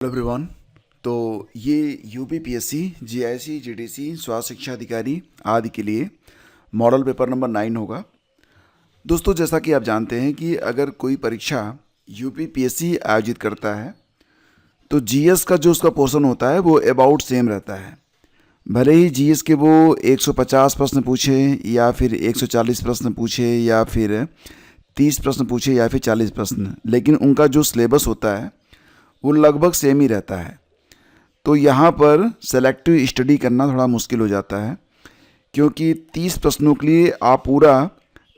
Hello everyone. तो ये UPPSC GIC GDC स्वास्थ्य शिक्षा अधिकारी आदि के लिए मॉडल पेपर नंबर 9 होगा। दोस्तों, जैसा कि आप जानते हैं कि अगर कोई परीक्षा यूपीपीएससी आयोजित करता है तो जीएस का जो उसका पोर्शन होता है वो अबाउट सेम रहता है। भले ही जीएस के वो 150 प्रश्न पूछे या फिर 140 प्रश्न पूछे या फिर 30 प्रश्न पूछे या फिर 40 प्रश्न, लेकिन उनका जो सिलेबस होता है वो लगभग सेम ही रहता है। तो यहाँ पर सेलेक्टिव स्टडी करना थोड़ा मुश्किल हो जाता है, क्योंकि 30 प्रश्नों के लिए आप पूरा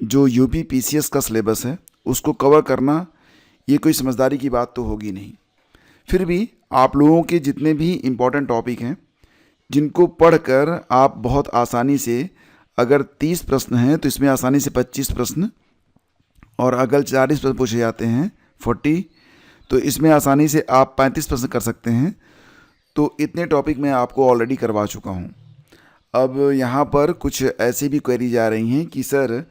जो यूपी पीसीएस का सिलेबस है उसको कवर करना ये कोई समझदारी की बात तो होगी नहीं। फिर भी आप लोगों के जितने भी इम्पोर्टेंट टॉपिक हैं जिनको पढ़कर आप बहुत आसानी से, अगर 30 प्रश्न हैं तो इसमें आसानी से 25 प्रश्न, और अगर 40 प्रश्न पूछे जाते हैं 40, तो इसमें आसानी से आप 35 प्रश्न कर सकते हैं। तो इतने टॉपिक मैं आपको ऑलरेडी करवा चुका हूँ। अब यहाँ पर कुछ ऐसी भी क्वेरीज आ रही हैं कि सर,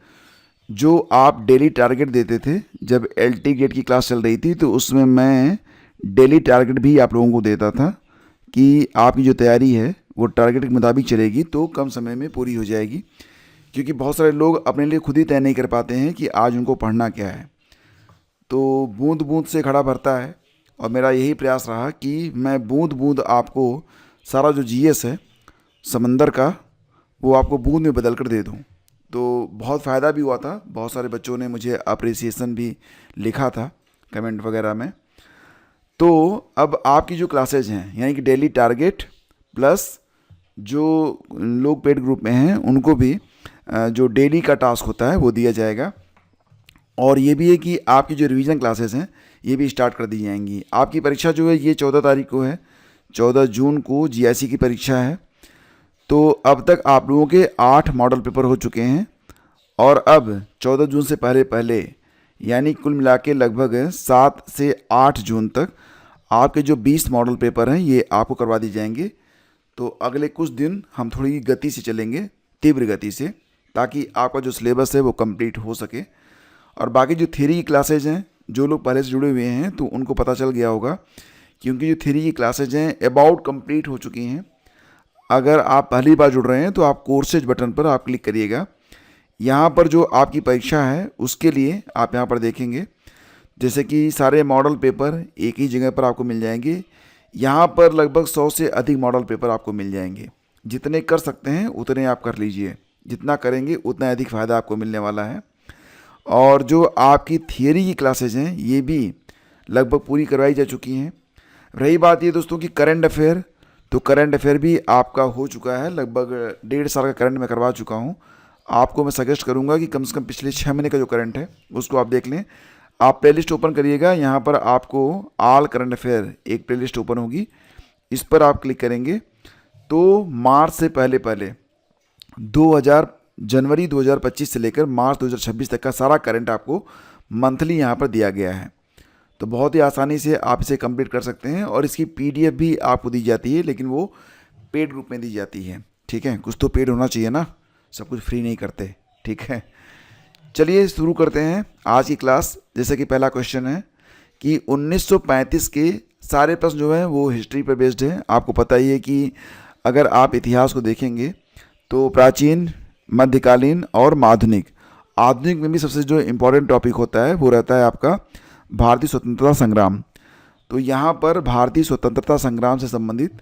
जो आप डेली टारगेट देते थे जब एलटी गेट की क्लास चल रही थी, तो उसमें मैं डेली टारगेट भी आप लोगों को देता था कि आपकी जो तैयारी है वो टारगेट के मुताबिक चलेगी तो कम समय में पूरी हो जाएगी। क्योंकि बहुत सारे लोग अपने लिए खुद ही तय नहीं कर पाते हैं कि आज उनको पढ़ना क्या है। तो बूंद बूंद से घड़ा भरता है, और मेरा यही प्रयास रहा कि मैं बूंद बूंद आपको सारा जो जीएस है समंदर का वो आपको बूंद में बदल कर दे दूं। तो बहुत फ़ायदा भी हुआ था, बहुत सारे बच्चों ने मुझे अप्रिसिएशन भी लिखा था कमेंट वगैरह में। तो अब आपकी जो क्लासेज हैं, यानी कि डेली टारगेट प्लस जो लोग पेड ग्रुप में हैं उनको भी जो डेली का टास्क होता है वो दिया जाएगा। और ये भी है कि आपकी जो रिवीजन क्लासेस हैं ये भी स्टार्ट कर दी जाएंगी। आपकी परीक्षा जो है ये 14 तारीख को है, 14 जून को जीआईसी की परीक्षा है। तो अब तक आप लोगों के 8 मॉडल पेपर हो चुके हैं, और अब 14 जून से पहले पहले, यानी कुल मिला के लगभग 7 से 8 जून तक आपके जो 20 मॉडल पेपर हैं ये आपको करवा दिए जाएंगे। तो अगले कुछ दिन हम थोड़ी गति से चलेंगे, तीव्र गति से, ताकि आपका जो सिलेबस है वो कंप्लीट हो सके। और बाकी जो थ्योरी की क्लासेज हैं, जो लोग पहले से जुड़े हुए हैं तो उनको पता चल गया होगा, क्योंकि जो थ्योरी की क्लासेज हैं अबाउट कंप्लीट हो चुकी हैं। अगर आप पहली बार जुड़ रहे हैं तो आप कोर्सेज बटन पर आप क्लिक करिएगा। यहाँ पर जो आपकी परीक्षा है उसके लिए आप यहाँ पर देखेंगे, जैसे कि सारे मॉडल पेपर एक ही जगह पर आपको मिल जाएंगे। यहाँ पर लगभग 100 से अधिक मॉडल पेपर आपको मिल जाएंगे। जितने कर सकते हैं उतने आप कर लीजिए, जितना करेंगे उतना अधिक फ़ायदा आपको मिलने वाला है। और जो आपकी थियरी की क्लासेज हैं ये भी लगभग पूरी करवाई जा चुकी हैं। रही बात ये दोस्तों कि करंट अफेयर, तो करंट अफेयर भी आपका हो चुका है, लगभग 1.5 साल का करंट मैं करवा चुका हूँ। आपको मैं सजेस्ट करूँगा कि कम से कम पिछले 6 महीने का जो करंट है उसको आप देख लें। आप प्लेलिस्ट ओपन करिएगा, यहाँ पर आपको ऑल करंट अफेयर एक प्लेलिस्ट ओपन होगी, इस पर आप क्लिक करेंगे तो मार्च से पहले पहले जनवरी 2025 से लेकर मार्च 2026 तक का सारा करंट आपको मंथली यहाँ पर दिया गया है। तो बहुत ही आसानी से आप इसे कंप्लीट कर सकते हैं, और इसकी पीडीएफ भी आपको दी जाती है, लेकिन वो पेड ग्रुप में दी जाती है। ठीक है, कुछ तो पेड होना चाहिए ना, सब कुछ फ्री नहीं करते। ठीक है, चलिए शुरू करते हैं आज की क्लास। जैसे कि पहला क्वेश्चन है कि 1935 के सारे प्रश्न जो है वो हिस्ट्री पर बेस्ड है। आपको पता ही है कि अगर आप इतिहास को देखेंगे तो प्राचीन, मध्यकालीन और आधुनिक में भी सबसे जो इम्पोर्टेंट टॉपिक होता है वो रहता है आपका भारतीय स्वतंत्रता संग्राम। तो यहाँ पर भारतीय स्वतंत्रता संग्राम से संबंधित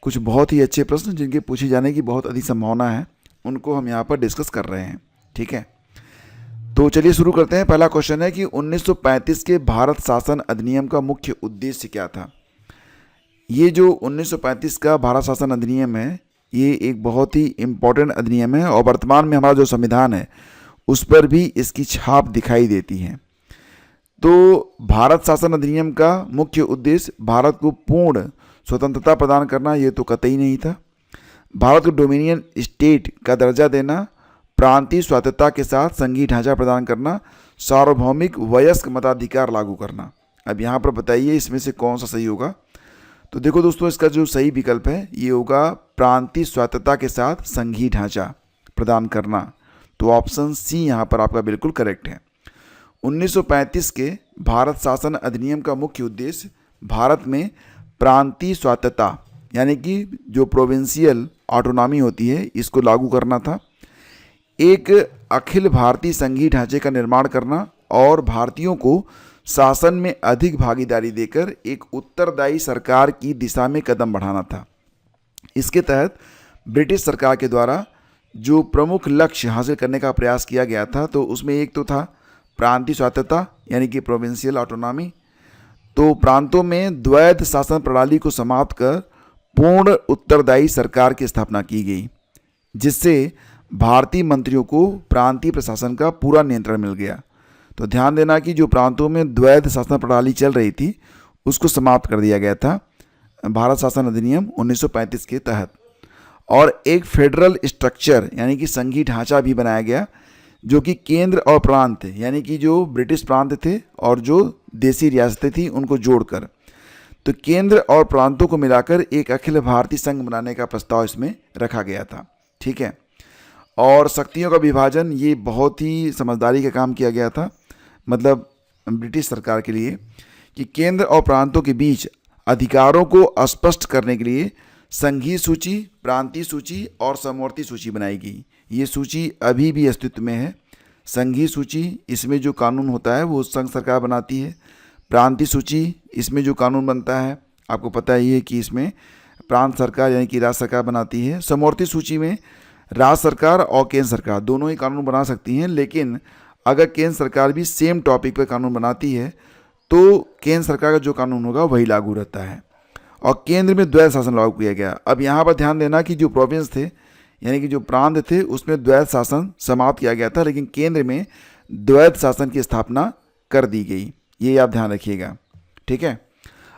कुछ बहुत ही अच्छे प्रश्न जिनके पूछे जाने की बहुत अधिक संभावना है, उनको हम यहाँ पर डिस्कस कर रहे हैं। ठीक है, तो चलिए शुरू करते हैं। पहला क्वेश्चन है कि 1935 के भारत शासन अधिनियम का मुख्य उद्देश्य क्या था। ये जो 1935 का भारत शासन अधिनियम है ये एक बहुत ही इम्पोर्टेंट अधिनियम है, और वर्तमान में हमारा जो संविधान है उस पर भी इसकी छाप दिखाई देती है। तो भारत शासन अधिनियम का मुख्य उद्देश्य भारत को पूर्ण स्वतंत्रता प्रदान करना, ये तो कतई नहीं था। भारत को डोमिनियन स्टेट का दर्जा देना, प्रांतीय स्वायत्तता के साथ संघीय ढांचा प्रदान करना, सार्वभौमिक वयस्क मताधिकार लागू करना। अब यहाँ पर बताइए इसमें से कौन सा सही होगा। तो देखो दोस्तों, इसका जो सही विकल्प है ये होगा प्रांतीय स्वायत्तता के साथ संघीय ढांचा प्रदान करना। तो ऑप्शन सी यहाँ पर आपका बिल्कुल करेक्ट है। 1935 के भारत शासन अधिनियम का मुख्य उद्देश्य भारत में प्रांतीय स्वायत्तता यानी कि जो प्रोविंशियल ऑटोनॉमी होती है इसको लागू करना था, एक अखिल भारतीय संघीय ढांचे का निर्माण करना और भारतीयों को शासन में अधिक भागीदारी देकर एक उत्तरदायी सरकार की दिशा में कदम बढ़ाना था। इसके तहत ब्रिटिश सरकार के द्वारा जो प्रमुख लक्ष्य हासिल करने का प्रयास किया गया था, तो उसमें एक तो था प्रांतीय स्वायत्तता यानी कि प्रोविंशियल ऑटोनॉमी। तो प्रांतों में द्वैध शासन प्रणाली को समाप्त कर पूर्ण उत्तरदायी सरकार की स्थापना की गई, जिससे भारतीय मंत्रियों को प्रांतीय प्रशासन का पूरा नियंत्रण मिल गया। तो ध्यान देना कि जो प्रांतों में द्वैध शासन प्रणाली चल रही थी उसको समाप्त कर दिया गया था भारत शासन अधिनियम 1935 के तहत, और एक फेडरल स्ट्रक्चर यानी कि संघीय ढांचा भी बनाया गया, जो कि केंद्र और प्रांत यानी कि जो ब्रिटिश प्रांत थे और जो देसी रियासतें थी उनको जोड़कर, तो केंद्र और प्रांतों को मिलाकर एक अखिल भारतीय संघ बनाने का प्रस्ताव इसमें रखा गया था। ठीक है, और शक्तियों का विभाजन ये बहुत ही समझदारी का काम किया गया था, मतलब ब्रिटिश सरकार के लिए, कि केंद्र और प्रांतों के बीच अधिकारों को स्पष्ट करने के लिए संघीय सूची, प्रांतीय सूची और समवर्ती सूची बनाई गई। ये सूची अभी भी अस्तित्व में है। संघीय सूची, इसमें जो कानून होता है वो संघ सरकार बनाती है। प्रांतीय सूची, इसमें जो कानून बनता है आपको पता ही है कि इसमें प्रांत सरकार यानी कि राज्य सरकार बनाती है। समवर्ती सूची में राज्य सरकार और केंद्र सरकार दोनों ही कानून बना सकती हैं, लेकिन अगर केंद्र सरकार भी सेम टॉपिक पर कानून बनाती है तो केंद्र सरकार का जो कानून होगा वही लागू रहता है। और केंद्र में द्वैध शासन लागू किया गया। अब यहाँ पर ध्यान देना कि जो प्रोविंस थे यानी कि जो प्रांत थे उसमें द्वैध शासन समाप्त किया गया था, लेकिन केंद्र में द्वैध शासन की स्थापना कर दी गई। ये आप ध्यान रखिएगा। ठीक है,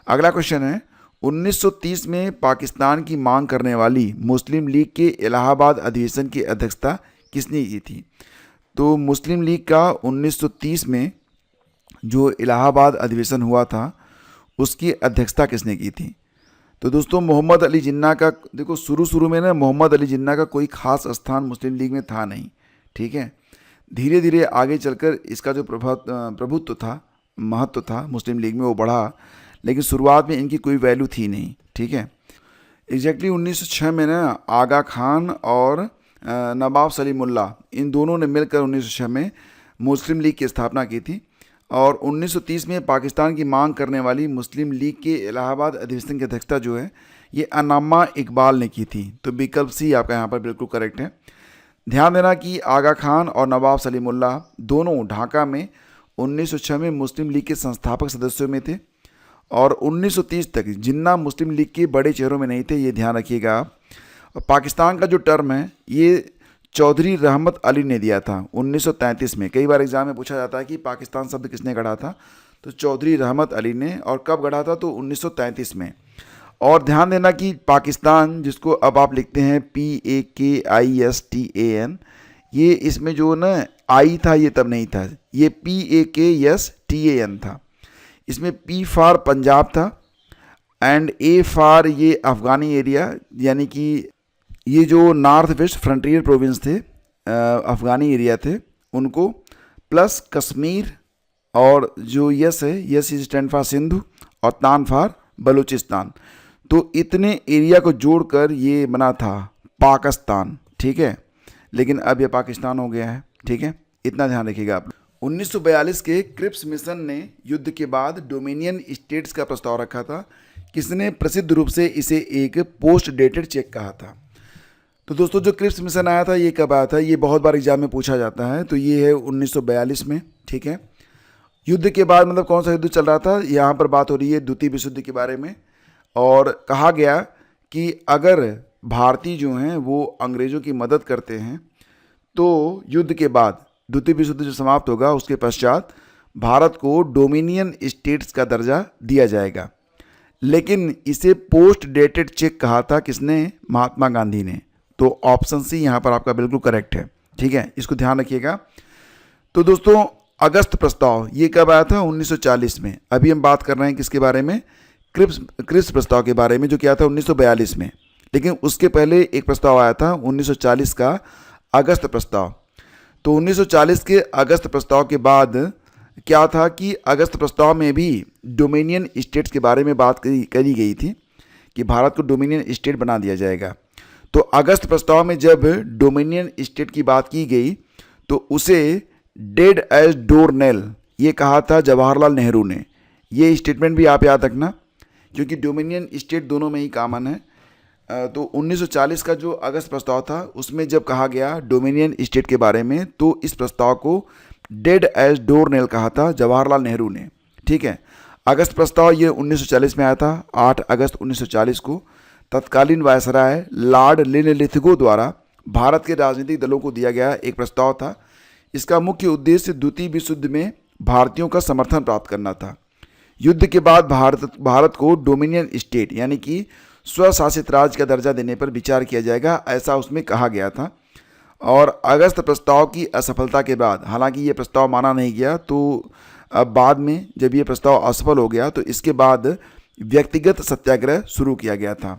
अगला क्वेश्चन है 1930 में पाकिस्तान की मांग करने वाली मुस्लिम लीग के इलाहाबाद अधिवेशन की अध्यक्षता किसने की थी? तो मुस्लिम लीग का 1930 में जो इलाहाबाद अधिवेशन हुआ था उसकी अध्यक्षता किसने की थी? तो दोस्तों मोहम्मद अली जिन्ना का, देखो शुरू में ना मोहम्मद अली जिन्ना का कोई खास स्थान मुस्लिम लीग में था नहीं। ठीक है, धीरे धीरे आगे चलकर इसका जो प्रभुत्व था, महत्व था मुस्लिम लीग में वो बढ़ा, लेकिन शुरुआत में इनकी कोई वैल्यू थी नहीं। ठीक है, एग्जैक्टली 1906 में ना आगा खान और नवाब सलीमुल्लाह इन दोनों ने मिलकर 1906 में मुस्लिम लीग की स्थापना की थी, और 1930 में पाकिस्तान की मांग करने वाली मुस्लिम लीग के इलाहाबाद अधिवेशन की अध्यक्षता जो है ये अन्नामा इकबाल ने की थी। तो विकल्प सी आपका यहाँ पर बिल्कुल करेक्ट है। ध्यान देना कि आगा खान और नवाब सलीमुल्लाह दोनों ढाका में 1906 में मुस्लिम लीग के संस्थापक सदस्यों में थे, और 1930 तक जिन्ना मुस्लिम लीग के बड़े चेहरों में नहीं थे, ये ध्यान रखिएगा आप। और पाकिस्तान का जो टर्म है ये चौधरी रहमत अली ने दिया था 1933 में। कई बार एग्जाम में पूछा जाता है कि पाकिस्तान शब्द किसने गढ़ा था, तो चौधरी रहमत अली ने। और कब गढ़ा था? तो 1933 में। और ध्यान देना कि पाकिस्तान, जिसको अब आप लिखते हैं PAKISTAN, ये इसमें जो ना आई था ये तब नहीं था, ये PAKSTAN था। इसमें P फॉर पंजाब था एंड A फॉर ये अफ़गानी एरिया, यानी कि ये जो नॉर्थ वेस्ट फ्रंटियर प्रोविंस थे, अफ़गानी एरिया थे उनको, प्लस कश्मीर, और जो यस है, yes is stand for Sindhu, और तान फॉर बलूचिस्तान। तो इतने एरिया को जोड़कर ये बना था पाकिस्तान। ठीक है, लेकिन अब ये पाकिस्तान हो गया है। ठीक है, इतना ध्यान रखिएगा आप। 1942 के क्रिप्स मिशन ने युद्ध के बाद डोमिनियन स्टेट्स का प्रस्ताव रखा था। किसने प्रसिद्ध रूप से इसे एक पोस्ट डेटेड चेक कहा था? तो दोस्तों जो क्रिप्स मिशन आया था ये कब आया था? ये बहुत बार एग्जाम में पूछा जाता है। तो ये है 1942 में। ठीक है, युद्ध के बाद मतलब कौन सा युद्ध चल रहा था, यहाँ पर बात हो रही है द्वितीय विश्व युद्ध के बारे में। और कहा गया कि अगर भारतीय जो हैं वो अंग्रेज़ों की मदद करते हैं तो युद्ध के बाद द्वितीय विश्व युद्ध जो समाप्त होगा उसके पश्चात भारत को डोमिनियन स्टेट्स का दर्जा दिया जाएगा। लेकिन इसे पोस्ट डेटेड चेक कहा था किसने? महात्मा गांधी ने। तो ऑप्शन सी यहाँ पर आपका बिल्कुल करेक्ट है। ठीक है, इसको ध्यान रखिएगा। तो दोस्तों अगस्त प्रस्ताव ये कब आया था? 1940 में। अभी हम बात कर रहे हैं किसके बारे में? क्रिप्स प्रस्ताव के बारे में, जो क्या था 1942 में। लेकिन उसके पहले एक प्रस्ताव आया था 1940 का अगस्त प्रस्ताव। तो 1940 के अगस्त प्रस्ताव के बाद क्या था कि अगस्त प्रस्ताव में भी डोमिनियन स्टेट्स के बारे में बात करी गई थी कि भारत को डोमिनियन स्टेट बना दिया जाएगा। तो अगस्त प्रस्ताव में जब डोमिनियन स्टेट की बात की गई तो उसे डेड एज डोर नेल ये कहा था जवाहरलाल नेहरू ने। ये स्टेटमेंट भी आप याद रखना, क्योंकि डोमिनियन स्टेट दोनों में ही कॉमन है। तो 1940 का जो अगस्त प्रस्ताव था उसमें जब कहा गया डोमिनियन स्टेट के बारे में, तो इस प्रस्ताव को डेड एज डोर नेल कहा था जवाहरलाल नेहरू ने। ठीक है, अगस्त प्रस्ताव ये 1940 में आया था। 8 अगस्त 1940 को तत्कालीन वायसराय लॉर्ड लिनलिथगो द्वारा भारत के राजनीतिक दलों को दिया गया एक प्रस्ताव था। इसका मुख्य उद्देश्य द्वितीय विश्व युद्ध में भारतीयों का समर्थन प्राप्त करना था। युद्ध के बाद भारत को डोमिनियन स्टेट यानी कि स्वशासित राज्य का दर्जा देने पर विचार किया जाएगा, ऐसा उसमें कहा गया था। और अगस्त प्रस्ताव की असफलता के बाद, हालांकि ये प्रस्ताव माना नहीं गया, तो अब बाद में जब ये प्रस्ताव असफल हो गया तो इसके बाद व्यक्तिगत सत्याग्रह शुरू किया गया था।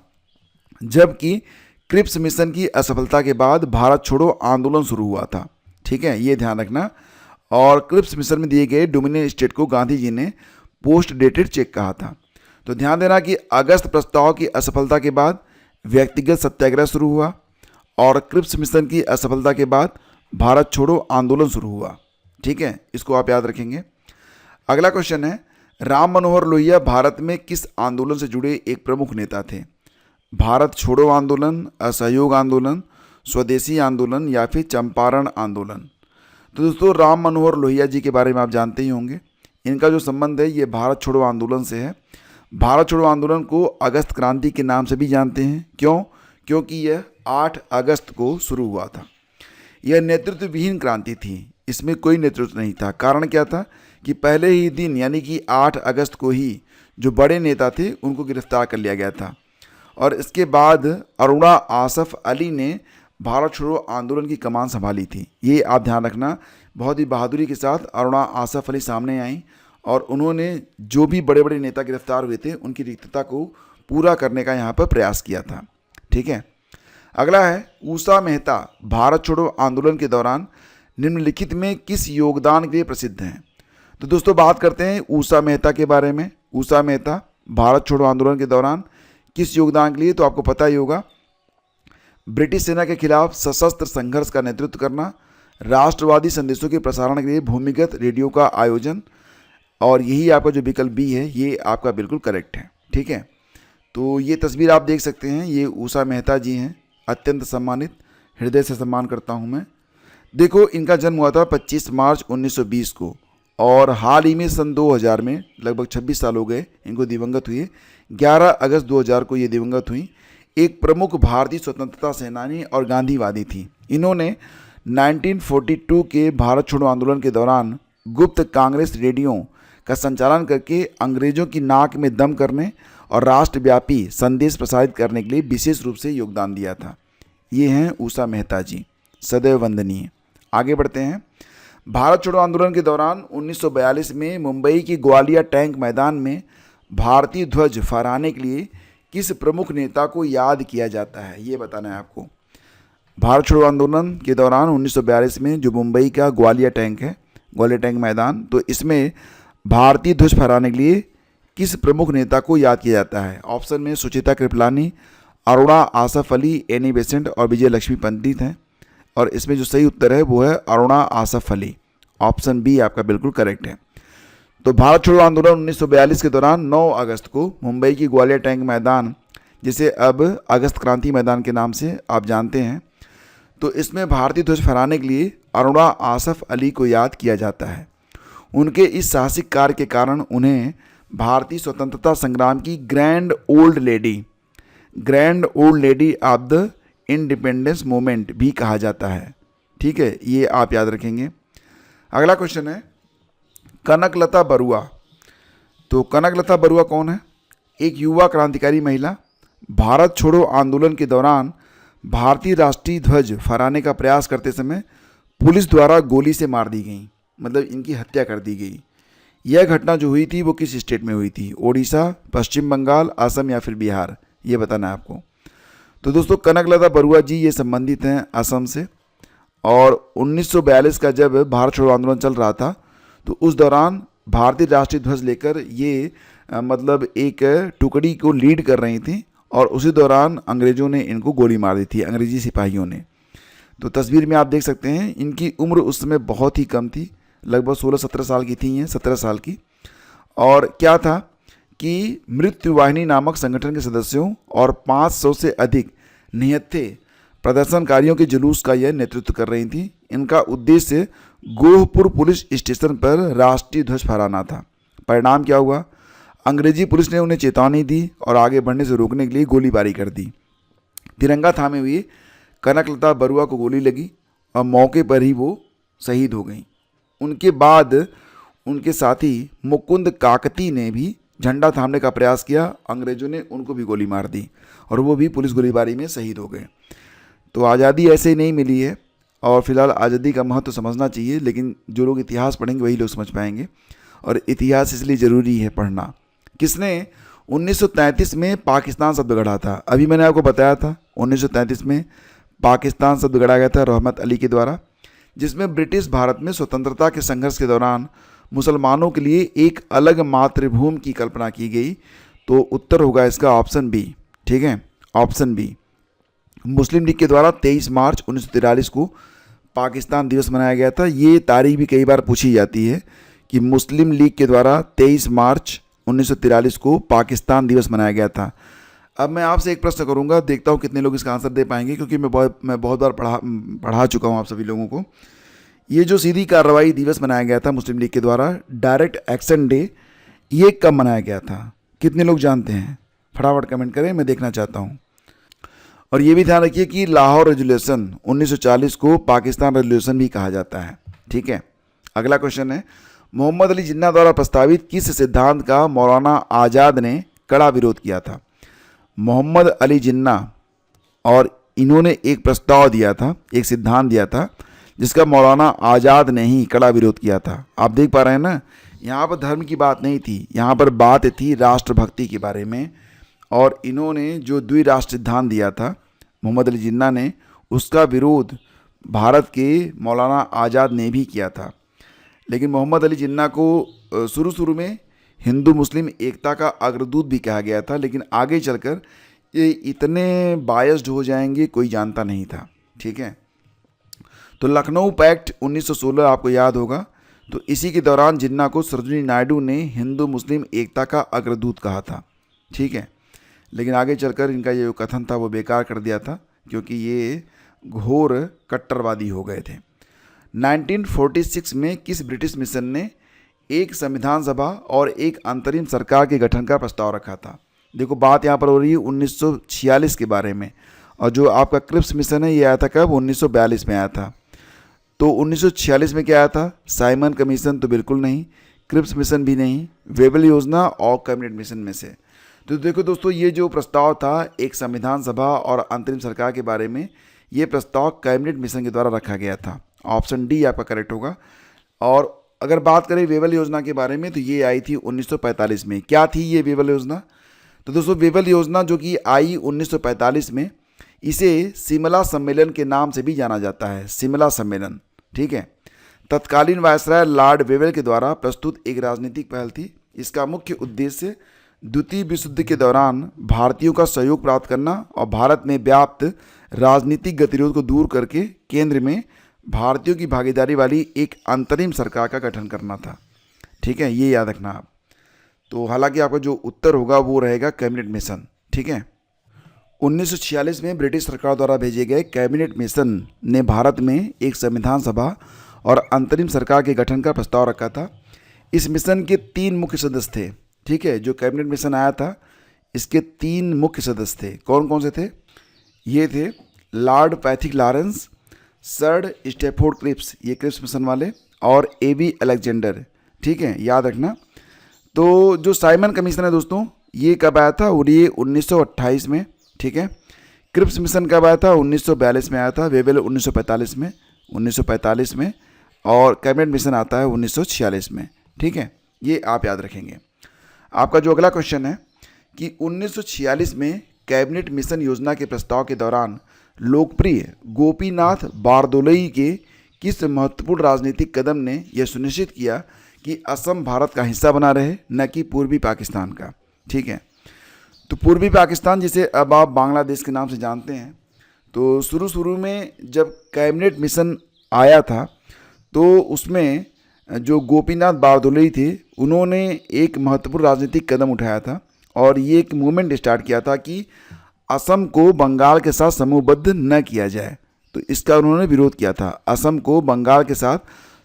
जबकि क्रिप्स मिशन की असफलता के बाद भारत छोड़ो आंदोलन शुरू हुआ था। ठीक है, ये ध्यान रखना। और क्रिप्स मिशन में दिए गए डोमिनियन स्टेट को गांधी जी ने पोस्ट डेटेड चेक कहा था। तो ध्यान देना कि अगस्त प्रस्ताव की असफलता के बाद व्यक्तिगत सत्याग्रह शुरू हुआ और क्रिप्स मिशन की असफलता के बाद भारत छोड़ो आंदोलन शुरू हुआ। ठीक है, इसको आप याद रखेंगे। अगला क्वेश्चन है, राम मनोहर लोहिया भारत में किस आंदोलन से जुड़े एक प्रमुख नेता थे? भारत छोड़ो आंदोलन, असहयोग आंदोलन, स्वदेशी आंदोलन या फिर चंपारण आंदोलन? तो दोस्तों राम मनोहर लोहिया जी के बारे में आप जानते ही होंगे। इनका जो संबंध है ये भारत छोड़ो आंदोलन से है। भारत छोड़ो आंदोलन को अगस्त क्रांति के नाम से भी जानते हैं। क्यों? क्योंकि यह 8 अगस्त को शुरू हुआ था। यह नेतृत्व विहीन क्रांति थी, इसमें कोई नेतृत्व नहीं था। कारण क्या था कि पहले ही दिन यानी कि 8 अगस्त को ही जो बड़े नेता थे उनको गिरफ्तार कर लिया गया था। और इसके बाद अरुणा आसफ अली ने भारत छोड़ो आंदोलन की कमान संभाली थी। ये आप ध्यान रखना, बहुत ही बहादुरी के साथ अरुणा आसफ अली सामने आई और उन्होंने जो भी बड़े बड़े नेता गिरफ्तार हुए थे उनकी रिक्तता को पूरा करने का यहाँ पर प्रयास किया था। ठीक है, अगला है ऊषा मेहता भारत छोड़ो आंदोलन के दौरान निम्नलिखित में किस योगदान के लिए प्रसिद्ध हैं? तो दोस्तों बात करते हैं ऊषा मेहता के बारे में। ऊषा मेहता भारत छोड़ो आंदोलन के दौरान किस योगदान के लिए? तो आपको पता ही होगा, ब्रिटिश सेना के खिलाफ सशस्त्र संघर्ष का नेतृत्व करना, राष्ट्रवादी संदेशों के प्रसारण के लिए भूमिगत रेडियो का आयोजन, और यही आपका जो विकल्प बी है ये आपका बिल्कुल करेक्ट है। ठीक है, तो ये तस्वीर आप देख सकते हैं, ये ऊषा मेहता जी हैं, अत्यंत सम्मानित, हृदय से सम्मान करता हूँ मैं। देखो इनका जन्म हुआ था 25 मार्च 1920 को और हाल ही में सन 2000 में, लगभग 26 साल हो गए इनको दिवंगत हुए। 11 अगस्त 2000 को ये दिवंगत हुई। एक प्रमुख भारतीय स्वतंत्रता सेनानी और गांधीवादी थी। इन्होंने 1942 के भारत छोड़ो आंदोलन के दौरान गुप्त कांग्रेस रेडियो का संचालन करके अंग्रेजों की नाक में दम करने और राष्ट्रव्यापी संदेश प्रसारित करने के लिए विशेष रूप से योगदान दिया था। ये हैं ऊषा मेहता जी, सदैव वंदनीय। आगे बढ़ते हैं। भारत छोड़ो आंदोलन के दौरान 1942 में मुंबई के ग्वालियर टैंक मैदान में भारतीय ध्वज फहराने के लिए किस प्रमुख नेता को याद किया जाता है? ये बताना है आपको। भारत छोड़ो आंदोलन के दौरान 1942 में जो मुंबई का ग्वालियर टैंक है, ग्वालियर टैंक मैदान, तो इसमें भारतीय ध्वज फहराने के लिए किस प्रमुख नेता को याद किया जाता है? ऑप्शन में सुचेता कृपलानी, अरुणा आसफ अली, एनी बेसेंट और विजय लक्ष्मी पंडित हैं। और इसमें जो सही उत्तर है वो है अरुणा आसफ अली। ऑप्शन बी आपका बिल्कुल करेक्ट है। तो भारत छोड़ो आंदोलन 1942 के दौरान 9 अगस्त को मुंबई की ग्वालियर टैंक मैदान, जिसे अब अगस्त क्रांति मैदान के नाम से आप जानते हैं, तो इसमें भारतीय ध्वज फहराने के लिए अरुणा आसफ अली को याद किया जाता है। उनके इस साहसिक कार्य के कारण उन्हें भारतीय स्वतंत्रता संग्राम की grand old lady of the independence movement भी कहा जाता है। ठीक है, ये आप याद रखेंगे। अगला क्वेश्चन है कनकलता बरुआ। तो कनकलता बरुआ कौन है? एक युवा क्रांतिकारी महिला। भारत छोड़ो आंदोलन के दौरान भारतीय राष्ट्रीय ध्वज फहराने का प्रयास करते समय पुलिस द्वारा गोली से मार दी गई, मतलब इनकी हत्या कर दी गई। यह घटना जो हुई थी वो किस स्टेट में हुई थी? ओडिशा, पश्चिम बंगाल, असम या फिर बिहार? ये बताना है आपको। तो दोस्तों कनकलता बरुआ जी ये संबंधित हैं असम से। और 1942 का जब भारत छोड़ो आंदोलन चल रहा था तो उस दौरान भारतीय राष्ट्रीय ध्वज लेकर ये मतलब एक टुकड़ी को लीड कर रही थी और उसी दौरान अंग्रेज़ों ने इनको गोली मार दी थी, अंग्रेजी सिपाहियों ने। तो तस्वीर में आप देख सकते हैं इनकी उम्र उस समय बहुत ही कम थी, लगभग 16-17 साल की थी, ये 17 साल की। और क्या था कि मृत्यु वाहिनी नामक संगठन के सदस्यों और 500 से अधिक निहत्थे प्रदर्शनकारियों के जुलूस का यह नेतृत्व कर रही थी। इनका उद्देश्य गोहपुर पुलिस स्टेशन पर राष्ट्रीय ध्वज फहराना था। परिणाम क्या हुआ? अंग्रेजी पुलिस ने उन्हें चेतावनी दी और आगे बढ़ने से रोकने के लिए गोलीबारी कर दी। तिरंगा थामे हुए कनकलता बरुआ को गोली लगी और मौके पर ही वो शहीद हो गई। उनके बाद उनके साथी मुकुंद काकती ने भी झंडा थामने का प्रयास किया, अंग्रेजों ने उनको भी गोली मार दी और वो भी पुलिस गोलीबारी में शहीद हो गए। तो आज़ादी ऐसे ही नहीं मिली है और फिलहाल आज़ादी का महत्व समझना चाहिए, लेकिन जो लोग इतिहास पढ़ेंगे वही लोग समझ पाएंगे और इतिहास इसलिए ज़रूरी है पढ़ना। किसने 1933 में पाकिस्तान शब्द गढ़ा था? अभी मैंने आपको बताया था 1933 में पाकिस्तान शब्द गढ़ा गया था रहमत अली के द्वारा, जिसमें ब्रिटिश भारत में स्वतंत्रता के संघर्ष के दौरान मुसलमानों के लिए एक अलग मातृभूमि की कल्पना की गई। तो उत्तर होगा इसका ऑप्शन बी। ठीक है, ऑप्शन बी। मुस्लिम लीग के द्वारा 23 मार्च 1943 को पाकिस्तान दिवस मनाया गया था। ये तारीख भी कई बार पूछी जाती है कि मुस्लिम लीग के द्वारा 23 मार्च 1943 को पाकिस्तान दिवस मनाया गया था। अब मैं आपसे एक प्रश्न करूंगा, देखता हूं कितने लोग इसका आंसर दे पाएंगे, क्योंकि मैं बहुत बार पढ़ा चुका हूं आप सभी लोगों को। ये जो सीधी कार्रवाई दिवस मनाया गया था मुस्लिम लीग के द्वारा, डायरेक्ट एक्शन डे, ये कब मनाया गया था? कितने लोग जानते हैं? फटाफट कमेंट करें, मैं देखना चाहता हूँ। और ये भी ध्यान रखिए कि लाहौर रेजोल्यूशन 1940 को पाकिस्तान रेजोल्यूशन भी कहा जाता है। ठीक है, अगला क्वेश्चन है, मोहम्मद अली जिन्ना द्वारा प्रस्तावित किस सिद्धांत का मौलाना आज़ाद ने कड़ा विरोध किया था? मोहम्मद अली जिन्ना और इन्होंने एक प्रस्ताव दिया था, एक सिद्धांत दिया था, जिसका मौलाना आज़ाद ने ही कड़ा विरोध किया था। आप देख पा रहे हैं ना, यहाँ पर धर्म की बात नहीं थी, यहाँ पर बात थी राष्ट्रभक्ति के बारे में। और इन्होंने जो द्विराष्ट्र सिद्धांत दिया था मोहम्मद अली जिन्ना ने, उसका विरोध भारत के मौलाना आज़ाद ने भी किया था। लेकिन मोहम्मद अली जिन्ना को शुरू में हिंदू मुस्लिम एकता का अग्रदूत भी कहा गया था, लेकिन आगे चलकर ये इतने बायस्ड हो जाएंगे कोई जानता नहीं था। ठीक है, तो लखनऊ पैक्ट 1916 आपको याद होगा, तो इसी के दौरान जिन्ना को सरोजिनी नायडू ने हिंदू मुस्लिम एकता का अग्रदूत कहा था। ठीक है, लेकिन आगे चलकर इनका ये जो कथन था वो बेकार कर दिया था, क्योंकि ये घोर कट्टरवादी हो गए थे। 1946 में किस ब्रिटिश मिशन ने एक संविधान सभा और एक अंतरिम सरकार के गठन का प्रस्ताव रखा था? देखो बात यहाँ पर हो रही है 1946 के बारे में, और जो आपका क्रिप्स मिशन है ये आया था कब? 1942 में आया था। तो 1946 में क्या आया था? साइमन कमीशन तो बिल्कुल नहीं, क्रिप्स मिशन भी नहीं, वेबल योजना और कैबिनेट मिशन में से। तो देखो दोस्तों, ये जो प्रस्ताव था एक संविधान सभा और अंतरिम सरकार के बारे में, ये प्रस्ताव कैबिनेट मिशन के द्वारा रखा गया था। ऑप्शन डी आपका करेक्ट होगा। और अगर बात करें वेबल योजना के बारे में, तो ये आई थी 1945 में। क्या थी ये वेबल योजना? तो दोस्तों वेबल योजना जो कि आई 1945 में, इसे शिमला सम्मेलन के नाम से भी जाना जाता है, शिमला सम्मेलन। ठीक है, तत्कालीन वायसराय लॉर्ड वेबल के द्वारा प्रस्तुत एक राजनीतिक पहल थी। इसका मुख्य उद्देश्य द्वितीय विश्व युद्ध के दौरान भारतीयों का सहयोग प्राप्त करना और भारत में व्याप्त राजनीतिक गतिरोध को दूर करके केंद्र में भारतीयों की भागीदारी वाली एक अंतरिम सरकार का गठन करना था। ठीक है, ये याद रखना आप। तो हालांकि आपका जो उत्तर होगा वो रहेगा कैबिनेट मिशन। ठीक है, 1946 में ब्रिटिश सरकार द्वारा भेजे गए कैबिनेट मिशन ने भारत में एक संविधान सभा और अंतरिम सरकार के गठन का प्रस्ताव रखा था। इस मिशन के 3 मुख्य सदस्य थे। ठीक है, जो कैबिनेट मिशन आया था इसके 3 मुख्य सदस्य थे। कौन कौन से थे? ये थे Lord Pethick Lawrence, Sir Stafford Cripps, ये क्रिप्स मिशन वाले, और एबी अलेक्जेंडर। ठीक है, याद रखना। तो जो साइमन कमीशन है दोस्तों, ये कब आया था? और ये 1928 में। ठीक है, क्रिप्स मिशन कब आया था? 1942 में आया था। वेबल 1945 में, और कैबिनेट मिशन आता है 1946 में। ठीक है, ये आप याद रखेंगे। आपका जो अगला क्वेश्चन है कि 1946 में कैबिनेट मिशन योजना के प्रस्ताव के दौरान लोकप्रिय गोपीनाथ बारदोलई के किस महत्वपूर्ण राजनीतिक कदम ने यह सुनिश्चित किया कि असम भारत का हिस्सा बना रहे, न कि पूर्वी पाकिस्तान का। ठीक है, तो पूर्वी पाकिस्तान जिसे अब आप बांग्लादेश के नाम से जानते हैं, तो शुरू में जब कैबिनेट मिशन आया था तो उसमें जो गोपीनाथ बारदोलई थे उन्होंने एक महत्वपूर्ण राजनीतिक कदम उठाया था और ये एक मूवमेंट स्टार्ट किया था कि असम को बंगाल के साथ समूहबद्ध न किया जाए। तो इसका उन्होंने विरोध किया था, असम को बंगाल के साथ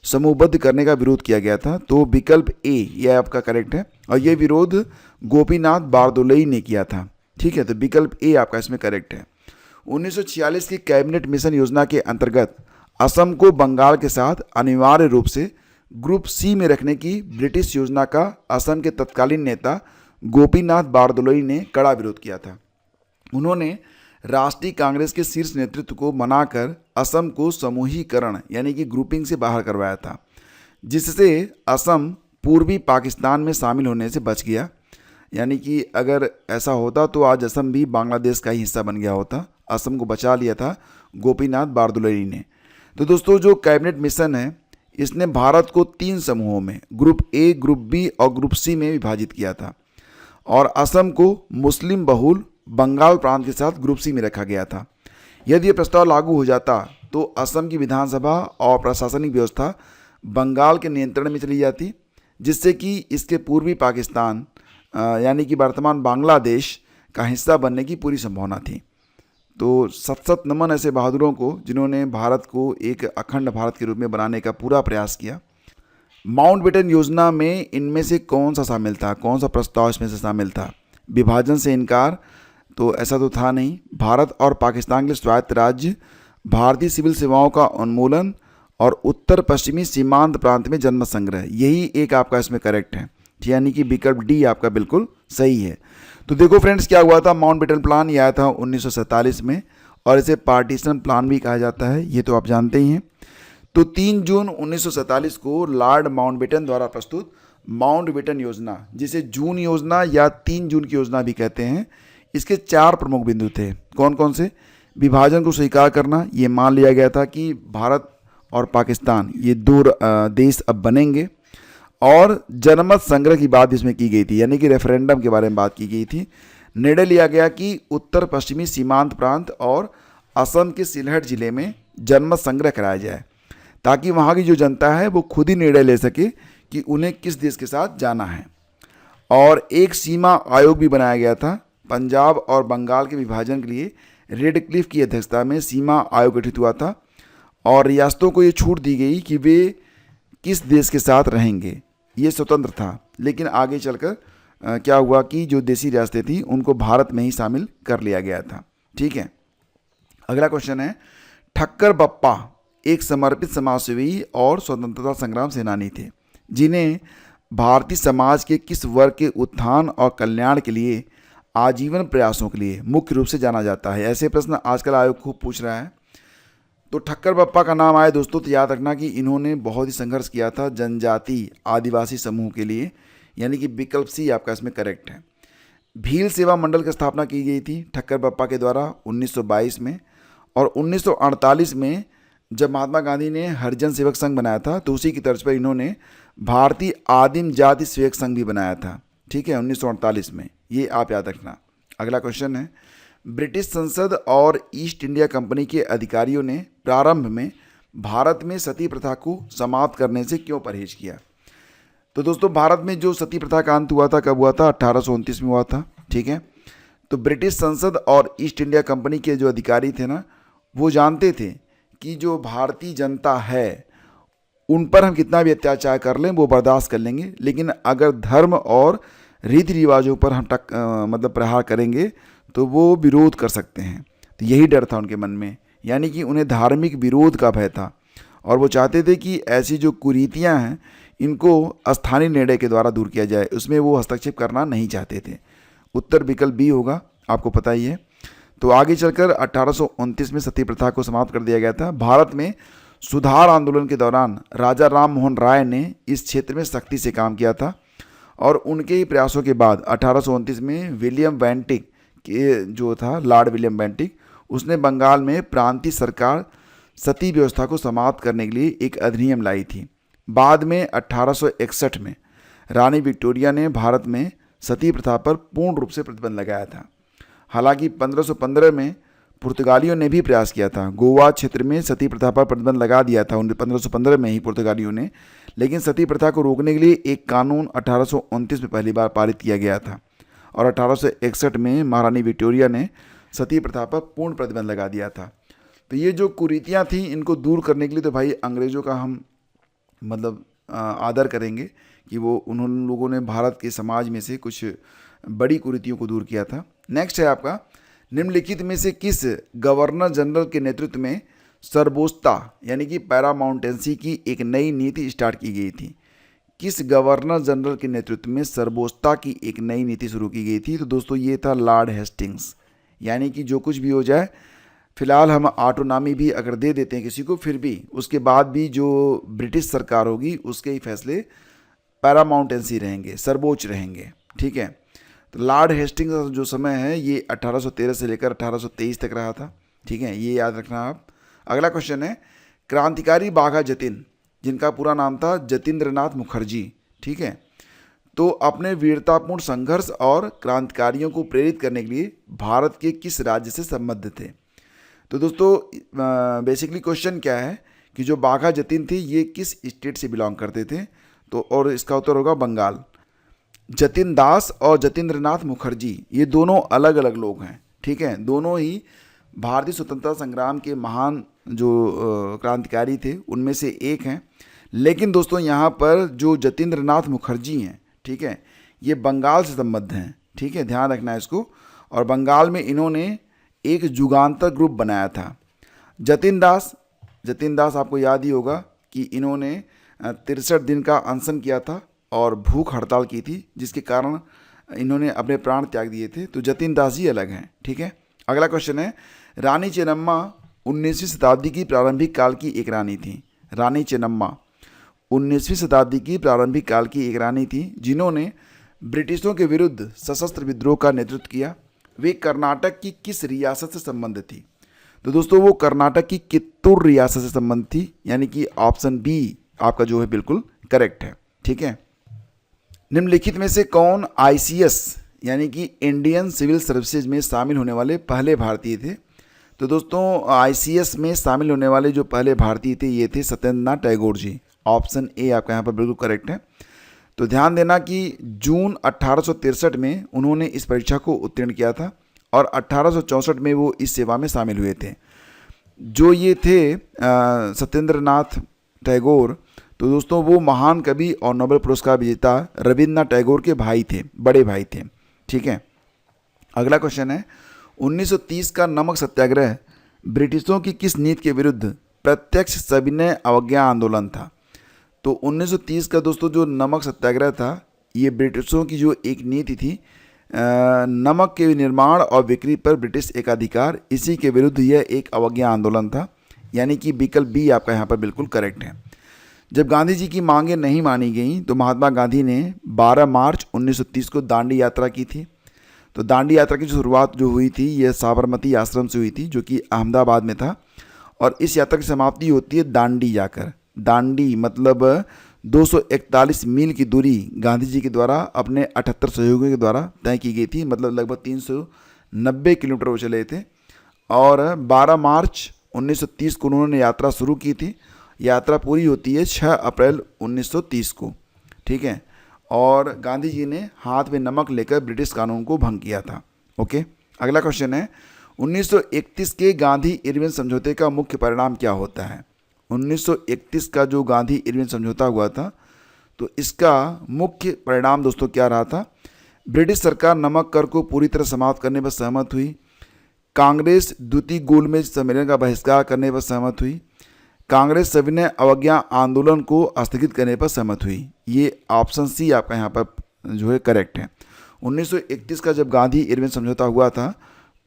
समूहबद्ध करने का विरोध किया गया था। तो विकल्प ए यह आपका करेक्ट है और ये विरोध गोपीनाथ बारदोलई ने किया था। ठीक है, तो विकल्प ए आपका इसमें करेक्ट है। 1946 की कैबिनेट मिशन योजना के अंतर्गत असम को बंगाल के साथ अनिवार्य रूप से ग्रुप सी में रखने की ब्रिटिश योजना का असम के तत्कालीन नेता गोपीनाथ बारदोलई ने कड़ा विरोध किया था। उन्होंने राष्ट्रीय कांग्रेस के शीर्ष नेतृत्व को मनाकर असम को समूहीकरण यानी कि ग्रुपिंग से बाहर करवाया था, जिससे असम पूर्वी पाकिस्तान में शामिल होने से बच गया। यानी कि अगर ऐसा होता तो आज असम भी बांग्लादेश का ही हिस्सा बन गया होता। असम को बचा लिया था गोपीनाथ बारदोलई ने। तो दोस्तों, जो कैबिनेट मिशन है इसने भारत को 3 समूहों में ग्रुप ए, ग्रुप बी और ग्रुप सी में विभाजित किया था और असम को मुस्लिम बहुल बंगाल प्रांत के साथ ग्रुप सी में रखा गया था। यदि यह प्रस्ताव लागू हो जाता तो असम की विधानसभा और प्रशासनिक व्यवस्था बंगाल के नियंत्रण में चली जाती, जिससे कि इसके पूर्वी पाकिस्तान यानी कि वर्तमान बांग्लादेश का हिस्सा बनने की पूरी संभावना थी। तो सत नमन ऐसे बहादुरों को जिन्होंने भारत को एक अखंड भारत के रूप में बनाने का पूरा प्रयास किया। माउंटबेटन योजना में इनमें से कौन सा शामिल था, कौन सा प्रस्ताव इसमें से शामिल था? विभाजन से इनकार, तो ऐसा तो था नहीं। भारत और पाकिस्तान के स्वायत्त राज्य, भारतीय सिविल सेवाओं का उन्मूलन और उत्तर पश्चिमी सीमांत प्रांत में जनमत संग्रह, यही एक आपका इसमें करेक्ट है। यानी कि विकल्प डी आपका बिल्कुल सही है। तो देखो फ्रेंड्स, क्या हुआ था, माउंटबेटन प्लान ये आया था 1947 में और इसे पार्टीशन प्लान भी कहा जाता है, ये तो आप जानते ही हैं। तो 3 जून 1947 को लॉर्ड माउंटबेटन द्वारा प्रस्तुत माउंटबेटन योजना, जिसे जून योजना या 3 जून की योजना भी कहते हैं, इसके 4 प्रमुख बिंदु थे। कौन कौन से? विभाजन को स्वीकार करना, ये मान लिया गया था कि भारत और पाकिस्तान ये 2 देश अब बनेंगे, और जनमत संग्रह की बात इसमें की गई थी, यानी कि रेफरेंडम के बारे में बात की गई थी। निर्णय लिया गया कि उत्तर पश्चिमी सीमांत प्रांत और असम के सिलहट जिले में जनमत संग्रह कराया जाए, ताकि वहाँ की जो जनता है वो खुद ही निर्णय ले सके कि उन्हें किस देश के साथ जाना है। और एक सीमा आयोग भी बनाया गया था। पंजाब और बंगाल के विभाजन के लिए रेडक्लिफ की अध्यक्षता में सीमा आयोग गठित हुआ था और रियासतों को ये छूट दी गई कि वे किस देश के साथ रहेंगे, ये स्वतंत्र था। लेकिन आगे चलकर क्या हुआ कि जो देसी रियासतें थी उनको भारत में ही शामिल कर लिया गया था। ठीक है, अगला क्वेश्चन है, ठक्कर बप्पा एक समर्पित समाजसेवी और स्वतंत्रता संग्राम सेनानी थे, जिन्हें भारतीय समाज के किस वर्ग के उत्थान और कल्याण के लिए आजीवन प्रयासों के लिए मुख्य रूप से जाना जाता है? ऐसे प्रश्न आजकल आयोग खूब पूछ रहा है। तो ठक्कर बप्पा का नाम आए दोस्तों तो याद रखना कि इन्होंने बहुत ही संघर्ष किया था जनजाति आदिवासी समूह के लिए, यानी कि विकल्प सी आपका इसमें करेक्ट है। भील सेवा मंडल की स्थापना की गई थी ठक्कर बप्पा के द्वारा 1922 में, और 1948 में जब महात्मा गांधी ने हरिजन सेवक संघ बनाया था तो उसी की तर्ज पर इन्होंने भारतीय आदिम जाति सेवक संघ भी बनाया था। ठीक है, 1948 में, ये आप याद रखना। अगला क्वेश्चन है, ब्रिटिश संसद और ईस्ट इंडिया कंपनी के अधिकारियों ने प्रारंभ में भारत में सती प्रथा को समाप्त करने से क्यों परहेज किया? तो दोस्तों, भारत में जो सती प्रथा का अंत हुआ था कब हुआ था? 1829 में हुआ था। ठीक है, तो ब्रिटिश संसद और ईस्ट इंडिया कंपनी के जो अधिकारी थे ना, वो जानते थे कि जो भारतीय जनता है उन पर हम कितना भी अत्याचार कर लें वो बर्दाश्त कर लेंगे, लेकिन अगर धर्म और रीति रिवाजों पर हम मतलब प्रहार करेंगे तो वो विरोध कर सकते हैं। तो यही डर था उनके मन में, यानी कि उन्हें धार्मिक विरोध का भय था और वो चाहते थे कि ऐसी जो कुरीतियां हैं इनको स्थानीय निर्णय के द्वारा दूर किया जाए, उसमें वो हस्तक्षेप करना नहीं चाहते थे। उत्तर विकल्प बी होगा, आपको पता ही है। तो आगे चलकर 1829 में सती प्रथा को समाप्त कर दिया गया था। भारत में सुधार आंदोलन के दौरान राजा राम मोहन राय ने इस क्षेत्र में सख्ती से काम किया था और उनके ही प्रयासों के बाद 1829 में विलियम बेंटिक के जो था लॉर्ड विलियम बेंटिक, उसने बंगाल में प्रांतीय सरकार सती व्यवस्था को समाप्त करने के लिए एक अधिनियम लाई थी, बाद में 1861 में रानी विक्टोरिया ने भारत में सती प्रथा पर पूर्ण रूप से प्रतिबंध लगाया था। हालांकि 1515 में पुर्तगालियों ने भी प्रयास किया था। गोवा क्षेत्र में सती प्रथा पर प्रतिबंध लगा दिया था 1515 में ही पुर्तगालियों ने, लेकिन सती प्रथा को रोकने के लिए एक कानून 1829 में पहली बार पारित किया गया था और 1861 में महारानी विक्टोरिया ने सती प्रथा पर पूर्ण प्रतिबंध लगा दिया था। तो ये जो कुरीतियाँ थी इनको दूर करने के लिए तो भाई अंग्रेज़ों का हम मतलब आदर करेंगे कि वो उन्होंने लोगों ने भारत के समाज में से कुछ बड़ी कुरीतियों को दूर किया था। नेक्स्ट है आपका, निम्नलिखित में से किस गवर्नर जनरल के नेतृत्व में सर्वोच्चता यानी कि पैरामाउंटेंसी की एक नई नीति स्टार्ट की गई थी? किस गवर्नर जनरल के नेतृत्व में सर्वोच्चता की एक नई नीति शुरू की गई थी? तो दोस्तों ये था लॉर्ड हेस्टिंग्स। यानी कि जो कुछ भी हो जाए, फिलहाल हम ऑटोनॉमी भी अगर दे देते हैं किसी को, फिर भी उसके बाद भी जो ब्रिटिश सरकार होगी उसके ही फैसले पैरामाउंटेंसी रहेंगे, सर्वोच्च रहेंगे। ठीक है, तो लॉर्ड हेस्टिंग्स का जो समय है ये 1813 से लेकर 1823 तक रहा था। ठीक है, ये याद रखना आप। अगला क्वेश्चन है, क्रांतिकारी बाघा जतिन, जिनका पूरा नाम था जतीन्द्रनाथ मुखर्जी, ठीक है, तो अपने वीरतापूर्ण संघर्ष और क्रांतिकारियों को प्रेरित करने के लिए भारत के किस राज्य से संबद्ध थे? तो दोस्तों बेसिकली क्वेश्चन क्या है कि जो बाघा जतिन थे ये किस स्टेट से बिलोंग करते थे? तो और इसका उत्तर होगा बंगाल। जतिन दास और जतीन्द्रनाथ मुखर्जी ये दोनों अलग अलग लोग हैं। ठीक है, दोनों ही भारतीय स्वतंत्रता संग्राम के महान जो क्रांतिकारी थे उनमें से एक हैं। लेकिन दोस्तों यहाँ पर जो जतीन्द्रनाथ मुखर्जी हैं, ठीक है, ये बंगाल से संबद्ध हैं। ठीक है, ध्यान रखना है इसको। और बंगाल में इन्होंने एक जुगांतर ग्रुप बनाया था। जतिन दास आपको याद ही होगा कि इन्होंने 63 दिन का अनशन किया था और भूख हड़ताल की थी, जिसके कारण इन्होंने अपने प्राण त्याग दिए थे। तो जतिन दास जी अलग हैं। ठीक है, अगला क्वेश्चन है, रानी चेन्नम्मा 19वीं शताब्दी की प्रारंभिक काल की एक रानी थी। रानी चेन्नम्मा 19वीं शताब्दी की प्रारंभिक काल की एक रानी थी जिन्होंने ब्रिटिशों के विरुद्ध सशस्त्र विद्रोह का नेतृत्व किया। वे कर्नाटक की किस रियासत से संबंधित थी? तो दोस्तों वो कर्नाटक की कित्तूर रियासत से संबंधित थी, यानी कि ऑप्शन बी आपका जो है बिल्कुल करेक्ट है। ठीक है, निम्नलिखित में से कौन ICS यानी कि इंडियन सिविल सर्विसेज में शामिल होने वाले पहले भारतीय थे? तो दोस्तों ICS में शामिल होने वाले जो पहले भारतीय थे ये थे सत्येंद्रनाथ टैगोर जी। ऑप्शन ए आपका यहाँ पर बिल्कुल करेक्ट है। तो ध्यान देना कि जून 1863 में उन्होंने इस परीक्षा को उत्तीर्ण किया था और 1864 में वो इस सेवा में शामिल हुए थे। जो ये थे सत्येंद्रनाथ टैगोर, तो दोस्तों वो महान कवि और नोबेल पुरस्कार विजेता रविन्द्रनाथ टैगोर के भाई थे, बड़े भाई थे। ठीक है, अगला क्वेश्चन है, 1930 का नमक सत्याग्रह ब्रिटिशों की किस नीति के विरुद्ध प्रत्यक्ष सविनय अवज्ञा आंदोलन था? तो 1930 का दोस्तों जो नमक सत्याग्रह था ये ब्रिटिशों की जो एक नीति थी, नमक के निर्माण और बिक्री पर ब्रिटिश एकाधिकार, इसी के विरुद्ध यह एक अवज्ञा आंदोलन था। यानी कि विकल्प बी आपका यहाँ पर बिल्कुल करेक्ट है। जब गांधी जी की मांगें नहीं मानी गईं तो महात्मा गांधी ने 12 मार्च 1930 को दांडी यात्रा की थी। तो दांडी यात्रा की शुरुआत जो हुई थी यह साबरमती आश्रम से हुई थी जो कि अहमदाबाद में था, और इस यात्रा की समाप्ति होती है दांडी जाकर। दांडी मतलब 241 मील की दूरी गांधी जी के द्वारा अपने 78 सहयोगियों के द्वारा तय की गई थी, मतलब लगभग 390 किलोमीटर वो चले थे। और 12 मार्च 1930 को उन्होंने यात्रा शुरू की थी। यात्रा पूरी होती है 6 अप्रैल 1930 को। ठीक है, और गांधी जी ने हाथ में नमक लेकर ब्रिटिश कानून को भंग किया था। ओके, अगला क्वेश्चन है, 1931 के गांधी इरविन समझौते का मुख्य परिणाम क्या होता है? 1931 का जो गांधी इरविन समझौता हुआ था तो इसका मुख्य परिणाम दोस्तों क्या रहा था? ब्रिटिश सरकार नमक कर को पूरी तरह समाप्त करने पर सहमत हुई। कांग्रेस द्वितीय गोलमेज सम्मेलन का बहिष्कार करने पर सहमत हुई। कांग्रेस सविनय अवज्ञा आंदोलन को स्थगित करने पर सहमत हुई। ये ऑप्शन सी आपका यहाँ पर जो है करेक्ट है। 1931 का जब गांधी इरविन समझौता हुआ था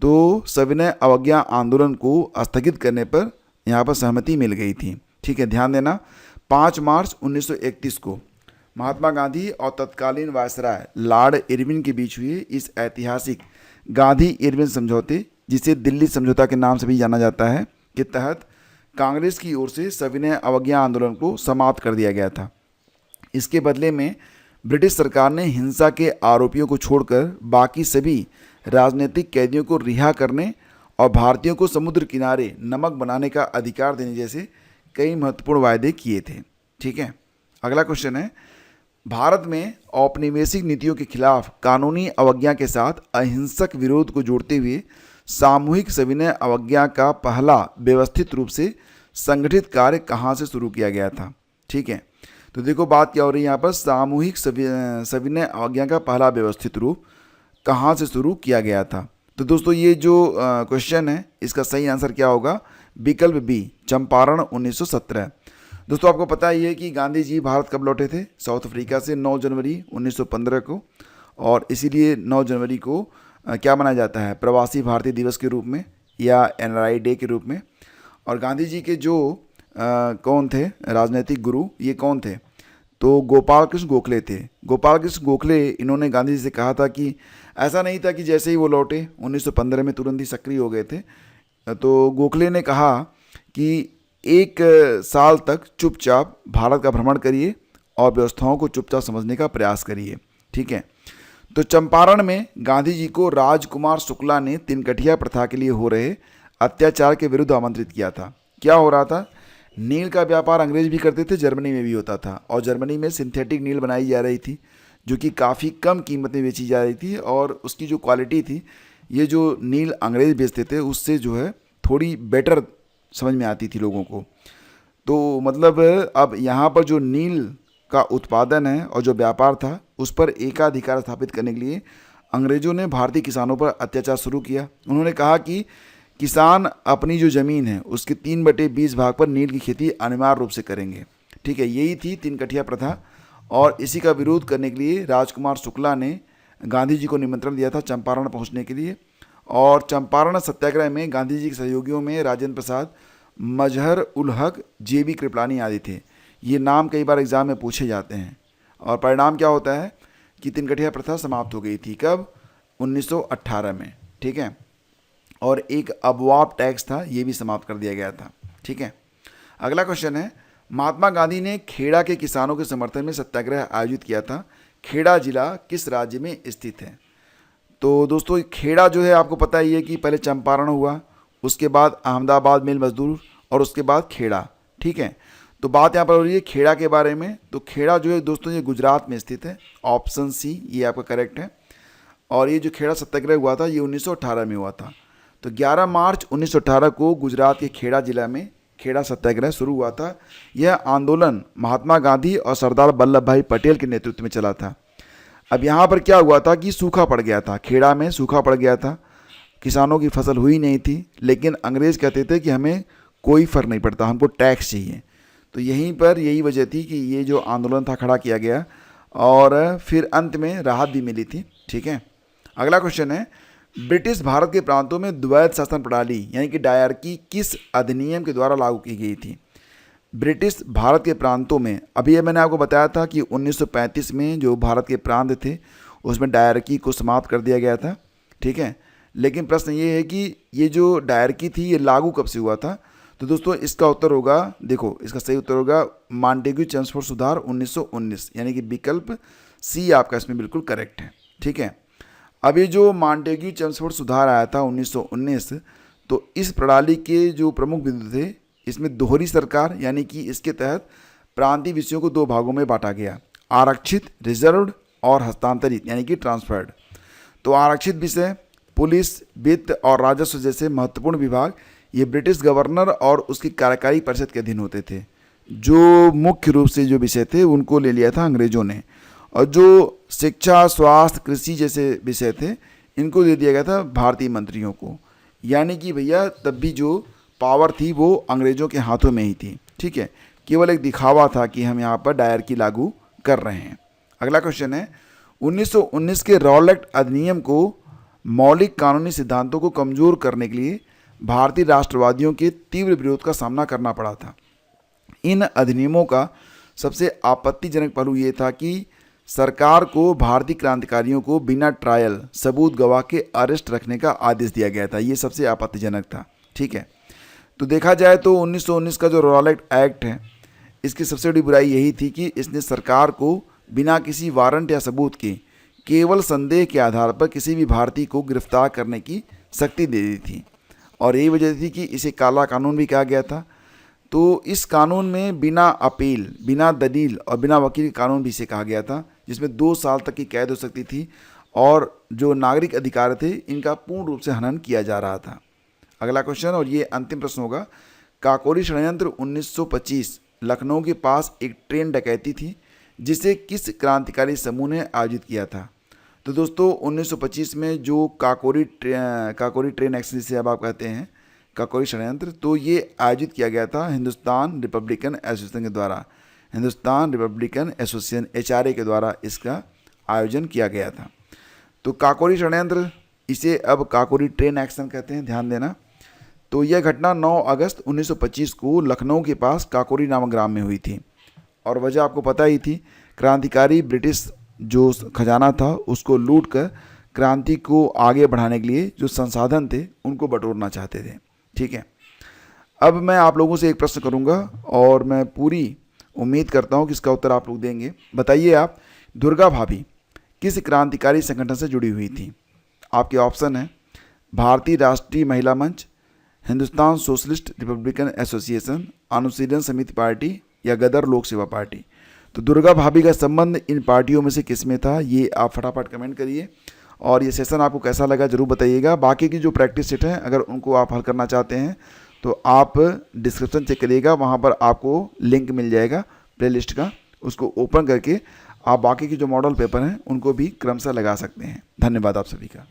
तो सविनय अवज्ञा आंदोलन को स्थगित करने पर यहाँ पर सहमति मिल गई थी। ठीक है, ध्यान देना 5 मार्च 1931 को महात्मा गांधी और तत्कालीन वायसराय लॉर्ड इरविन के बीच हुए इस ऐतिहासिक गांधी इरविन समझौते, जिसे दिल्ली समझौता के नाम से भी जाना जाता है, के तहत कांग्रेस की ओर से सविनय अवज्ञा आंदोलन को समाप्त कर दिया गया था। इसके बदले में ब्रिटिश सरकार ने हिंसा के आरोपियों को छोड़कर बाकी सभी राजनीतिक कैदियों को रिहा करने और भारतीयों को समुद्र किनारे नमक बनाने का अधिकार देने जैसे कई महत्वपूर्ण वायदे किए थे। ठीक है, अगला क्वेश्चन है, भारत में औपनिवेशिक नीतियों के खिलाफ कानूनी अवज्ञा के साथ अहिंसक विरोध को जोड़ते हुए सामूहिक सविनय अवज्ञा का पहला व्यवस्थित रूप से संगठित कार्य कहाँ से शुरू किया गया था। ठीक है, तो देखो बात क्या हो रही है यहाँ पर, सामूहिक सविनय अवज्ञा का पहला व्यवस्थित रूप कहाँ से शुरू किया गया था। तो दोस्तों ये जो क्वेश्चन है इसका सही आंसर क्या होगा, विकल्प बी, चंपारण 1917। दोस्तों आपको पता ही है कि गांधी जी भारत कब लौटे थे, साउथ अफ्रीका से 9 जनवरी 1915 को, और इसीलिए 9 जनवरी को क्या मनाया जाता है, प्रवासी भारतीय दिवस के रूप में या एनआरआई डे के रूप में। और गांधी जी के जो कौन थे राजनीतिक गुरु, ये कौन थे, तो गोपाल कृष्ण गोखले थे। गोपाल कृष्ण गोखले इन्होंने गांधी जी से कहा था कि ऐसा नहीं था कि जैसे ही वो लौटे 1915 में तुरंत ही सक्रिय हो गए थे। तो गोखले ने कहा कि 1 साल तक चुपचाप भारत का भ्रमण करिए और व्यवस्थाओं को चुपचाप समझने का प्रयास करिए। ठीक है, तो चंपारण में गांधी जी को राजकुमार शुक्ला ने तिनकठिया प्रथा के लिए हो रहे अत्याचार के विरुद्ध आमंत्रित किया था। क्या हो रहा था, नील का व्यापार अंग्रेज भी करते थे, जर्मनी में भी होता था, और जर्मनी में सिंथेटिक नील बनाई जा रही थी जो कि काफ़ी कम कीमत में बेची जा रही थी, और उसकी जो क्वालिटी थी, ये जो नील अंग्रेज बेचते थे उससे जो है थोड़ी बेटर समझ में आती थी लोगों को। तो मतलब अब यहाँ पर जो नील का उत्पादन है और जो व्यापार था उस पर एकाधिकार स्थापित करने के लिए अंग्रेज़ों ने भारतीय किसानों पर अत्याचार शुरू किया। उन्होंने कहा कि किसान अपनी जो ज़मीन है उसके 3/20 भाग पर नील की खेती अनिवार्य रूप से करेंगे। ठीक है, यही थी तिनकठिया प्रथा, और इसी का विरोध करने के लिए राजकुमार शुक्ला ने गांधी जी को निमंत्रण दिया था चंपारण पहुंचने के लिए। और चंपारण सत्याग्रह में गांधी जी के सहयोगियों में राजेंद्र प्रसाद, मजहर उल हक, जेबी कृपलानी आदि थे। ये नाम कई बार एग्जाम में पूछे जाते हैं। और परिणाम क्या होता है कि तिनकठिया प्रथा समाप्त हो गई थी, कब, 1918 में। ठीक है, और एक अबवाब टैक्स था, ये भी समाप्त कर दिया गया था। ठीक है, अगला क्वेश्चन है, महात्मा गांधी ने खेड़ा के किसानों के समर्थन में सत्याग्रह आयोजित किया था। खेड़ा जिला किस राज्य में स्थित है। तो दोस्तों खेड़ा जो है आपको पता ही है कि पहले चंपारण हुआ, उसके बाद अहमदाबाद मिल मजदूर, और उसके बाद खेड़ा। ठीक है, तो बात यहाँ पर हो रही है खेड़ा के बारे में। तो खेड़ा जो है दोस्तों ये गुजरात में स्थित है, ऑप्शन सी ये आपका करेक्ट है। और ये जो खेड़ा सत्याग्रह हुआ था ये 1918 में हुआ था। तो 11 मार्च 1918 को गुजरात के खेड़ा जिला में खेड़ा सत्याग्रह शुरू हुआ था। यह आंदोलन महात्मा गांधी और सरदार वल्लभ भाई पटेल के नेतृत्व में चला था। अब यहाँ पर क्या हुआ था कि सूखा पड़ गया था, खेड़ा में सूखा पड़ गया था, किसानों की फसल हुई नहीं थी, लेकिन अंग्रेज़ कहते थे कि हमें कोई फ़र्क नहीं पड़ता, हमको टैक्स चाहिए। तो यहीं पर यही वजह थी कि ये जो आंदोलन था खड़ा किया गया, और फिर अंत में राहत भी मिली थी। ठीक है, अगला क्वेश्चन है, ब्रिटिश भारत के प्रांतों में द्वैध शासन प्रणाली यानी कि डायरकी किस अधिनियम के द्वारा लागू की गई थी। ब्रिटिश भारत के प्रांतों में, अभी ये मैंने आपको बताया था कि 1935 में जो भारत के प्रांत थे उसमें डायरकी को समाप्त कर दिया गया था। ठीक है, लेकिन प्रश्न ये है कि ये जो डायरकी थी ये लागू कब से हुआ था। तो दोस्तों इसका उत्तर होगा, देखो इसका सही उत्तर होगा मॉन्टेग्यू चेम्सफोर्ड सुधार 1919, यानी कि विकल्प सी आपका इसमें बिल्कुल करेक्ट है। ठीक है, अब ये जो मॉन्टेग्यू चेम्सफोर्ड सुधार आया था 1919, तो इस प्रणाली के जो प्रमुख बिंदु थे, इसमें दोहरी सरकार यानी कि इसके तहत प्रांतीय विषयों को 2 भागों में बांटा गया, आरक्षित रिजर्व्ड और हस्तांतरित यानी कि ट्रांसफर्ड। तो आरक्षित विषय, पुलिस, वित्त और राजस्व जैसे महत्वपूर्ण विभाग ये ब्रिटिश गवर्नर और उसकी कार्यकारी परिषद के अधीन होते थे। जो मुख्य रूप से जो विषय थे उनको ले लिया था अंग्रेजों ने, और जो शिक्षा, स्वास्थ्य, कृषि जैसे विषय थे इनको दे दिया गया था भारतीय मंत्रियों को। यानी कि भैया तब भी जो पावर थी वो अंग्रेज़ों के हाथों में ही थी। ठीक है, केवल एक दिखावा था कि हम यहाँ पर डायरकी लागू कर रहे हैं। अगला क्वेश्चन है, 1919 के रॉलेट अधिनियम को मौलिक कानूनी सिद्धांतों को कमज़ोर करने के लिए भारतीय राष्ट्रवादियों के तीव्र विरोध का सामना करना पड़ा था। इन अधिनियमों का सबसे आपत्तिजनक पहलू ये था कि सरकार को भारतीय क्रांतिकारियों को बिना ट्रायल सबूत गवाह के अरेस्ट रखने का आदेश दिया गया था। ये सबसे आपत्तिजनक था। ठीक है, तो देखा जाए तो 1919 का जो रॉलेट एक्ट है, इसकी सबसे बड़ी बुराई यही थी कि इसने सरकार को बिना किसी वारंट या सबूत के केवल संदेह के आधार पर किसी भी भारतीय को गिरफ्तार करने की शक्ति दे दी थी। और यही वजह थी कि इसे काला कानून भी कहा गया था। तो इस कानून में बिना अपील, बिना दलील और बिना वकील के कानून भी इसे कहा गया था, जिसमें 2 साल तक की कैद हो सकती थी और जो नागरिक अधिकार थे इनका पूर्ण रूप से हनन किया जा रहा था। अगला क्वेश्चन, और ये अंतिम प्रश्न होगा, काकोरी षड्यंत्र 1925 लखनऊ के पास एक ट्रेन डकैती थी जिसे किस क्रांतिकारी समूह ने आयोजित किया था? तो दोस्तों 1925 में जो काकोरी ट्रेन एक्शन जिसे अब आप कहते हैं काकोरी षड्यंत्र, तो ये आयोजित किया गया था हिंदुस्तान रिपब्लिकन एसोसिएशन के द्वारा। हिंदुस्तान रिपब्लिकन एसोसिएशन HRA के द्वारा इसका आयोजन किया गया था। तो काकोरी षड्यंत्र, इसे अब काकोरी ट्रेन एक्शन कहते हैं, ध्यान देना। तो यह घटना 9 अगस्त 1925 को लखनऊ के पास काकोरी नामक ग्राम में हुई थी। और वजह आपको पता ही थी, क्रांतिकारी ब्रिटिश जो खजाना था उसको लूट कर क्रांति को आगे बढ़ाने के लिए जो संसाधन थे उनको बटोरना चाहते थे। ठीक है, अब मैं आप लोगों से एक प्रश्न करूंगा और मैं पूरी उम्मीद करता हूं कि इसका उत्तर आप लोग देंगे। बताइए आप, दुर्गा भाभी किस क्रांतिकारी संगठन से जुड़ी हुई थी? आपके ऑप्शन है भारतीय राष्ट्रीय महिला मंच, हिंदुस्तान सोशलिस्ट रिपब्लिकन एसोसिएशन, अनुशीलन समिति पार्टी या गदर लोक सेवा पार्टी। तो दुर्गा भाभी का संबंध इन पार्टियों में से किस में था, ये आप फटाफट कमेंट करिए। और ये सेशन आपको कैसा लगा ज़रूर बताइएगा। बाकी की जो प्रैक्टिस सेट हैं अगर उनको आप हल करना चाहते हैं तो आप डिस्क्रिप्शन चेक करिएगा, वहाँ पर आपको लिंक मिल जाएगा प्लेलिस्ट का, उसको ओपन करके आप बाकी के जो मॉडल पेपर हैं उनको भी क्रमशः लगा सकते हैं। धन्यवाद आप सभी का।